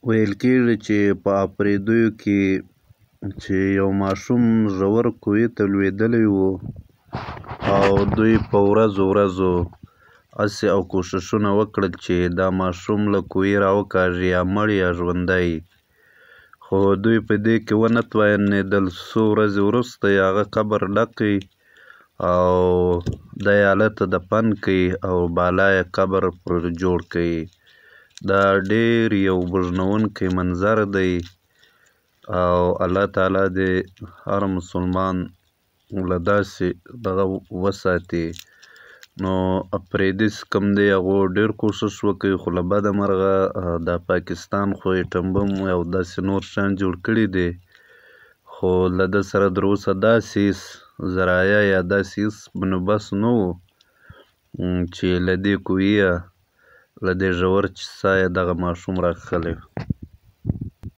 ویل کېږي چې په اپرېدیو کې چې یو ماشوم ژور کوهي ته لوېدلی و او دوی په ورځو هڅې او کوښښونه وکړل چې دا ماشوم له کوهي راوکاږي، یا مړ یا ژوندی. خو دوی په دې کې ونه توانېدل. څو ورځې وروسته یې هغه قبر ډک کړ او دا یې هلته دفن کړ او بالا یې قبر پر جوړ کړ. دا ډېر یو بوږنوونکی منظر دی او الله تعالی دې هر مسلمان له داسې دغه وساتي. نو اپرېدي چې کوم دی هغو ډېر کوښښ وکړ، خو له بده مرغه دا پاکستان خو یې ټمبم او داسې نور شیان جوړ کړي دي، خو له ده سره تر اوسه داسې هېڅ ذرایع یا داسې هېڅ بندوبست نه و چې له دې کوهي له دې ژور څاه یې دغه ماشوم راکښلی.